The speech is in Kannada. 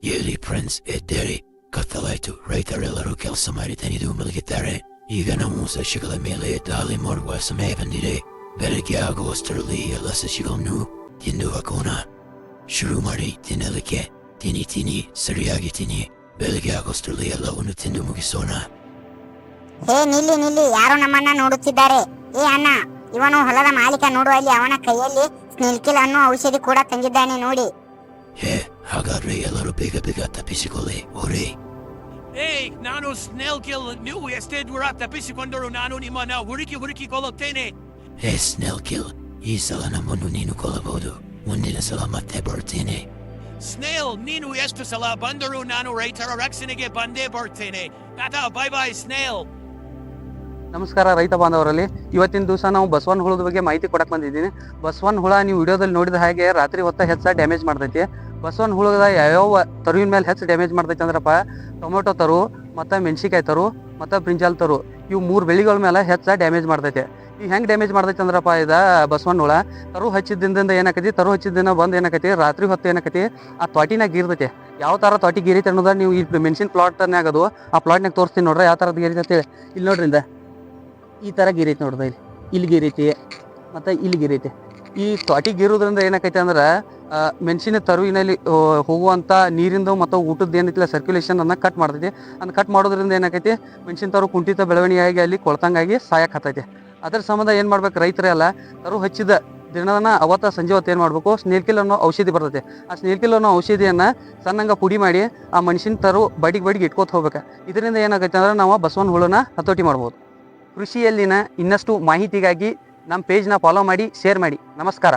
ಎಲ್ಲಿ ಫ್ರೆಂಡ್ಸ್ ಎದ್ದೇಳಿ, ಕತ್ತಲಾಯ್ತು. ರೈತರೆಲ್ಲರೂ ಕೆಲಸ ಮಾಡಿ ತನಿದು ಮಲಗಿದ್ದಾರೆ. ಈಗ ನಾವು ಸಸ್ಯಗಳ ಮೇಲೆ ದಾಳಿ ಮಾಡುವ ಸಮಯ ಬಂದಿದೆ. ಬೆಳಗ್ಗೆ ಆಗುವಷ್ಟರಲ್ಲಿ ಎಲ್ಲ ಸಸ್ಯಗಳನ್ನು ತಿಂದು ಹಾಕೋಣ. ಶುರು ಮಾಡಿ ತಿನ್ನಲಿಕ್ಕೆ. ತಿನ್ನಿ ಸರಿಯಾಗಿ ತಿನ್ನಿ. ಬೆಳಗ್ಗೆ ಆಗೋಷ್ಟರಲ್ಲಿ ಎಲ್ಲವನ್ನು ತಿಂದು ಮುಗಿಸೋಣ. ಹೇ ನಿಲ್ಲಿ ನಿಲ್ಲಿ, ಯಾರೋ ನಮ್ಮನ್ನ ನೋಡುತ್ತಿದ್ದಾರೆ. ಏ ಅಣ್ಣ, ಇವನು ಹೊಲದ ಮಾಲೀಕ ನೋಡು. ಅಲ್ಲಿ ಅವನ ಕೈಯಲ್ಲಿ ಸ್ನೇಲ್ಕಿಲ್ ಅನ್ನೋ ಔಷಧಿ ಕೂಡ ತಂಗಿದ್ದಾನೆ ನೋಡಿ. ಹೇ, ಹಾಗಾದ್ರೆ ಎಲ್ಲರೂ ಬೇಗ ಬೇಗ ತಪ್ಪಿಸಿಕೊಳ್ಳಿ. ಓರಿ. ಏಯ್, ನಾನು ಸ್ನೇಲ್ ಕಿಲ್. ನೀವು ಎಷ್ಟೇ ದೂರ ತಪ್ಪಿಸಿಕೊಂಡರೂ ನಾನು ನಿಮ್ಮನ್ನ ಹುಡುಕಿಕೊಳ್ಳುತ್ತೇನೆ. ಹೇ ಸ್ನೇಲ್ ಕಿಲ್, ಈ ಸಲ ನಮ್ಮನ್ನು ನೀನು ಕೊಲ್ಲಬಹುದು. ಮುಂದಿನ ಸಲ ಮತ್ತೆ ಬರ್ತೇನೆ. ಸ್ನೇಲ್, ನೀನು ಎಷ್ಟು ಸಲ ಬಂದರೂ ನಾನು ರೈತರ ರಕ್ಷಣೆಗೆ ಬಂದೇ ಬರ್ತೇನೆ. ಬಾಯ್ ಬಾಯ್ ಸ್ನೇಲ್. ನಮಸ್ಕಾರ ರೈತ ಬಾಂಧವರಲ್ಲಿ. ಇವತ್ತಿನ ದಿವಸ ನಾವು ಬಸವನ ಹುಳದ ಬಗ್ಗೆ ಮಾಹಿತಿ ಕೊಡಕ್ಕೆ ಬಂದಿದ್ದೀನಿ. ಬಸವನ ಹುಳ ನೀವು ವಿಡಿಯೋದಲ್ಲಿ ನೋಡಿದ ಹಾಗೆ ರಾತ್ರಿ ಹೊತ್ತ ಹೆಚ್ಚು ಡ್ಯಾಮೇಜ್ ಮಾಡ್ತೈತಿ. ಬಸವನ ಹುಳದ ಯಾವ್ಯಾವ ತರುವಿನ ಮೇಲೆ ಹೆಚ್ಚು ಡ್ಯಾಮೇಜ್ ಮಾಡ್ತೈತಿ ಅಂದ್ರಪ್ಪ, ಟೊಮೆಟೊ ತರು ಮತ್ತು ಮೆಣಸಿಕಾಯಿ ತರು ಮತ್ತು ಬ್ರಿಂಜಾಲ್ ತರು, ಇವು 3 ಬೆಳೆಗಳ ಮೇಲೆ ಹೆಚ್ಚು ಡ್ಯಾಮೇಜ್ ಮಾಡ್ತೈತೆ. ಈಗ ಹೆಂಗೆ ಡ್ಯಾಮೇಜ್ ಮಾಡ್ತೈತಿ ಅಂದ್ರಪ್ಪ, ಬಸವನ ಹುಳ ತರು ಹಚ್ಚಿದ್ದಿಂದ ಏನಾಕತಿ, ತರು ಹಚ್ಚಿದ್ದಿನ ಬಂದು ಏನಾಕತಿ, ರಾತ್ರಿ ಹೊತ್ತು ಏನಾಕತಿ, ಆ ತ್ವಾಟಿನಾಗ ಗೀರ್ತೈತಿ. ಯಾವ ಥರ ತ್ವಾಟಿ ಗೀರೈತೆ ಅನ್ನೋದ ನೀವು ಈ ಮೆಣಸಿನ ಪ್ಲಾಟ್ನಾಗ ಅದು ಆ ಪ್ಲಾಟ್ನಾಗ ತೋರಿಸ್ತೀನಿ ನೋಡ್ರಿ ಯಾವ ಥರದ್ದು ಗೀರೈತೆ ಅಂತೇಳಿ. ಇಲ್ಲಿ ನೋಡ್ರಿಂದ ಈ ಥರ ಗೀರೈತಿ ನೋಡ್ರಿ, ಇಲ್ಲಿ ಗೀರೈತಿ ಮತ್ತು ಇಲ್ಲಿ ಗೀರೈತಿ. ಈ ತ್ವಾಟಿ ಗೀರೋದ್ರಿಂದ ಏನಾಕೈತಿ ಅಂದ್ರೆ ಮೆಣಸಿನ ತರುವಿನಲ್ಲಿ ಹೋಗುವಂಥ ನೀರಿಂದು ಮತ್ತು ಊಟದ್ದು ಏನೈತಿಲ್ಲ ಸರ್ಕ್ಯುಲೇಷನ್ ಅನ್ನ ಕಟ್ ಮಾಡ್ತೈತಿ. ಅದನ್ನ ಕಟ್ ಮಾಡೋದ್ರಿಂದ ಏನಾಕೈತಿ, ಮೆಣಸಿನ ತರು ಕುಂಠಿತ ಬೆಳವಣಿಗೆಯಾಗಿ ಅಲ್ಲಿ ಕೊಳ್ತಂಗಾಗಿ ಸಾಯಕ್ಕೆ ಹತ್ತೈತಿ. ಅದ್ರ ಸಂಬಂಧ ಏನು ಮಾಡ್ಬೇಕು ರೈತರೆಲ್ಲ, ತರು ಹಚ್ಚಿದ ದಿನನ ಅವತ್ತ ಸಂಜೆ ಹೊತ್ತು ಏನು ಮಾಡಬೇಕು, ಸ್ನೇಲ್ಕಿಲ್ ಅನ್ನೋ ಔಷಧಿ ಬರ್ತೈತಿ. ಆ ಸ್ನೇಲ್ಕಿಲ್ ಅನ್ನೋ ಔಷಧಿಯನ್ನು ಸಣ್ಣಂಗೆ ಪುಡಿ ಮಾಡಿ ಆ ಮೆಣಸಿನ ತರು ಬಡಿಗೆ ಇಟ್ಕೋತ ಹೋಗ್ಬೇಕು. ಇದರಿಂದ ಏನಾಗೈತೆ ಅಂದ್ರೆ ನಾವು ಬಸವನ ಹುಳನ ಹತೋಟಿ ಮಾಡ್ಬೋದು. ಕೃಷಿಯಲ್ಲಿನ ಇನ್ನಷ್ಟು ಮಾಹಿತಿಗಾಗಿ ನಮ್ಮ ಪೇಜ್ನ ಫಾಲೋ ಮಾಡಿ, ಶೇರ್ ಮಾಡಿ. ನಮಸ್ಕಾರ.